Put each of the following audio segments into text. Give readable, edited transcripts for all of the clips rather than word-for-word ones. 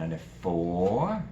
94,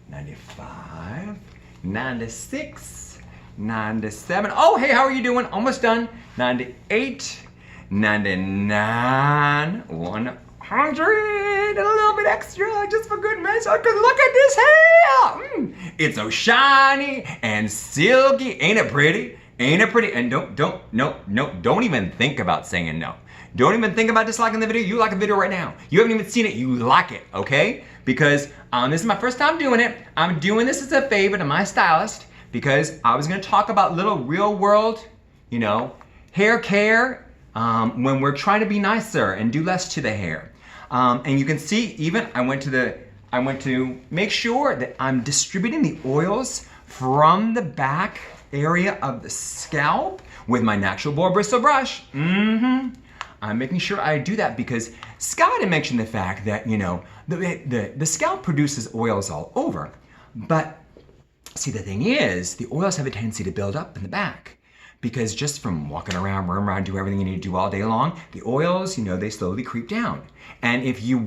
95, 96, 97. Oh, hey, how are you doing? Almost done. 98, 99, 100, and a little bit extra just for good measure. Cause look at this hair. It's so shiny and silky. Ain't it pretty? Ain't it pretty? And don't even think about saying no. Don't even think about disliking the video. You like a video right now. You haven't even seen it, you like it, okay? Because this is my first time doing it. I'm doing this as a favor to my stylist because I was gonna talk about little real world, hair care when we're trying to be nicer and do less to the hair. And you can see even I went to make sure that I'm distributing the oils from the back area of the scalp with my natural boar bristle brush. I'm making sure I do that because Scott had mentioned the fact that, the scalp produces oils all over. But see, the thing is, the oils have a tendency to build up in the back because just from walking around, running around, do everything you need to do all day long, the oils, they slowly creep down. And if you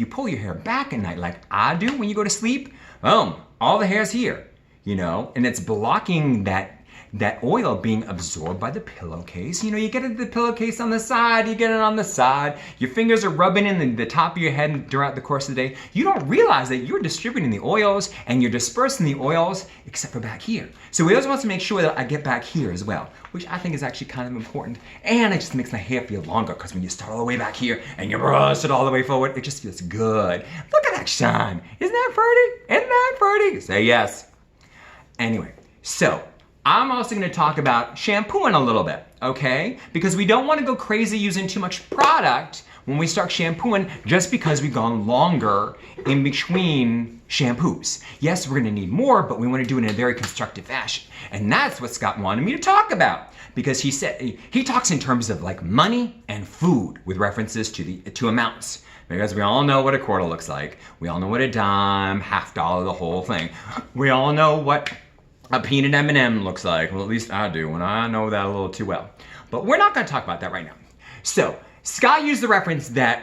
pull your hair back at night like I do when you go to sleep, all the hair's here, and it's blocking that oil being absorbed by the pillowcase. You get the pillowcase on the side, you get it on the side, your fingers are rubbing in the top of your head throughout the course of the day. You don't realize that you're distributing the oils and you're dispersing the oils except for back here. So we always want to make sure that I get back here as well, which I think is actually kind of important. And it just makes my hair feel longer because when you start all the way back here and you brush it all the way forward, it just feels good. Look at that shine. Isn't that pretty? Isn't that pretty? Say yes. Anyway, so I'm also gonna talk about shampooing a little bit, okay? Because we don't wanna go crazy using too much product when we start shampooing just because we've gone longer in between shampoos. Yes, we're gonna need more, but we wanna do it in a very constructive fashion. And that's what Scott wanted me to talk about because he said, he talks in terms of like money and food with references to amounts. Because we all know what a quarter looks like. We all know what a dime, $50, the whole thing. We all know what a peanut M&M looks like. Well, at least I do, and I know that a little too well. But we're not gonna talk about that right now. So, Scott used the reference that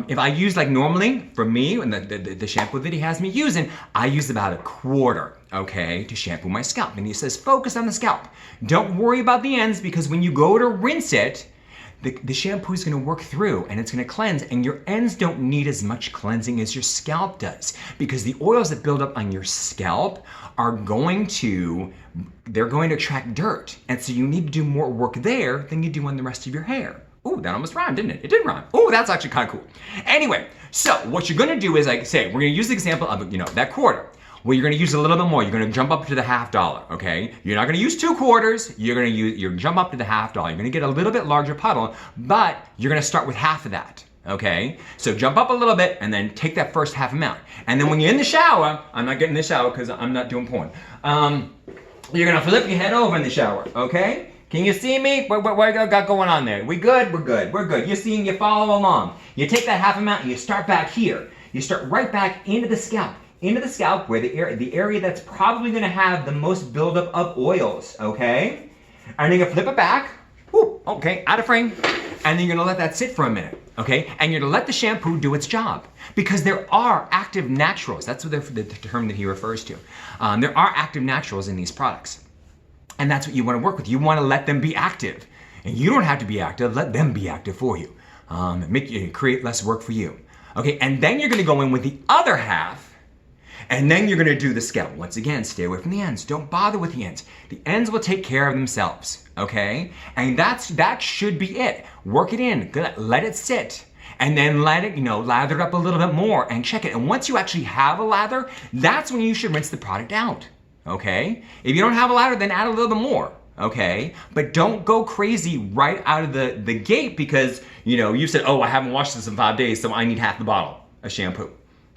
if I use like normally, for me, and the shampoo that he has me using, I use about a quarter, okay, to shampoo my scalp. And he says, focus on the scalp. Don't worry about the ends because when you go to rinse it, the shampoo is gonna work through and it's gonna cleanse, and your ends don't need as much cleansing as your scalp does because the oils that build up on your scalp are going to attract dirt. And so you need to do more work there than you do on the rest of your hair. Ooh, that almost rhymed, didn't it? It did rhyme. Ooh, that's actually kind of cool. Anyway, so what you're gonna do is, like I say, we're gonna use the example of, that quarter. Well, you're gonna use a little bit more. You're gonna jump up to the $50, okay? You're not gonna use 2 quarters. You're gonna jump up to the $50. You're gonna get a little bit larger puddle, but you're gonna start with half of that, okay? So jump up a little bit and then take that first half amount. And then when you're in the shower, I'm not getting in the shower because I'm not doing porn. You're gonna flip your head over in the shower, okay? Can you see me? What I got going on there? We good? We're good. We're good. You're seeing, you follow along. You take that half amount and you start back here. You start right back into the scalp. Into the scalp where the area that's probably gonna have the most buildup of oils, okay? And then you're gonna flip it back, whoo, okay, out of frame, and then you're gonna let that sit for a minute, okay? And you're gonna let the shampoo do its job because there are active naturals. That's what the term that he refers to. There are active naturals in these products. And that's what you wanna work with. You wanna let them be active. And you don't have to be active, let them be active for you. Create less work for you. Okay, and then you're gonna go in with the other half, and then you're gonna do the scalp. Once again, stay away from the ends. Don't bother with the ends. The ends will take care of themselves, okay? And that should be it. Work it in, let it sit. And then let it, lather it up a little bit more and check it. And once you actually have a lather, that's when you should rinse the product out, okay? If you don't have a lather, then add a little bit more, okay? But don't go crazy right out of the gate because, you said, oh, I haven't washed this in 5 days, so I need half the bottle of shampoo.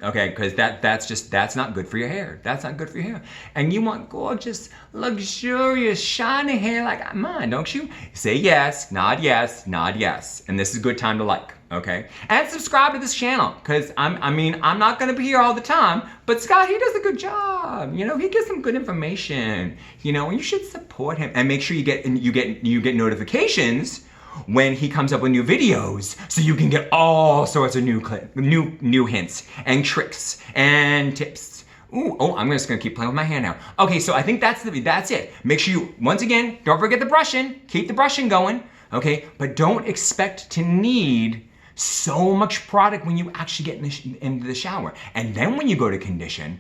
Okay, because that's not good for your hair. That's not good for your hair. And you want gorgeous, luxurious, shiny hair like mine, don't you? Say yes, nod yes, nod yes. And this is a good time to like, okay? And subscribe to this channel, because I'm not gonna be here all the time, but Scott, he does a good job. He gives some good information. And you should support him and make sure you get notifications when he comes up with new videos so you can get all sorts of new hints and tricks and tips. Ooh, oh, I'm just gonna keep playing with my hand now. Okay, so I think that's it. Make sure you, once again, don't forget the brushing. Keep the brushing going, okay? But don't expect to need so much product when you actually get into the shower. And then when you go to condition,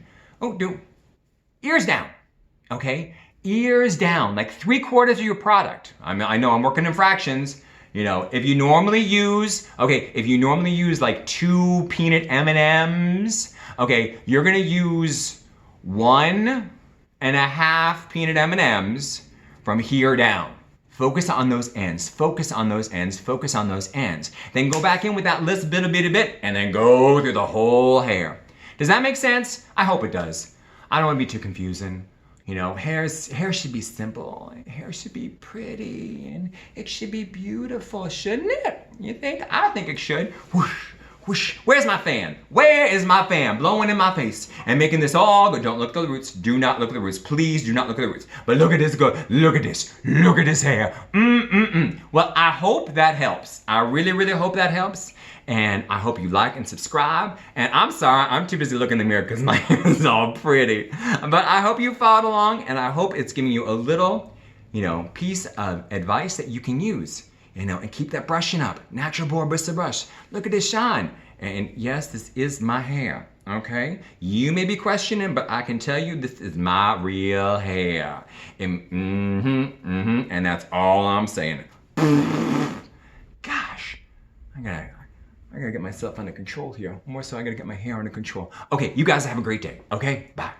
ears down, okay? Ears down, like 3/4 of your product. I know I'm working in fractions. You know, if you normally use like 2 peanut M&Ms, okay, you're gonna use 1.5 peanut M&Ms from here down. Focus on those ends, focus on those ends, focus on those ends. Then go back in with that little bit, and then go through the whole hair. Does that make sense? I hope it does. I don't wanna be too confusing. You know, hair should be simple. Hair should be pretty, and it should be beautiful, shouldn't it? You think? I think it should. Whoosh, whoosh. Where's my fan? Where is my fan? Blowing in my face and making this all good. Don't look at the roots. Do not look at the roots. Please do not look at the roots. But look at this good. Look at this. Look at this hair. Well, I hope that helps. I really, really hope that helps. And I hope you like and subscribe. And I'm sorry, I'm too busy looking in the mirror because my hair is all pretty. But I hope you followed along, and I hope it's giving you a little, piece of advice that you can use, and keep that brushing up. Natural Born Bristol brush. Look at this shine. And yes, this is my hair, okay? You may be questioning, but I can tell you this is my real hair. And that's all I'm saying. Gosh, I gotta get myself under control here. More so, I gotta get my hair under control. Okay, you guys have a great day, okay? Bye.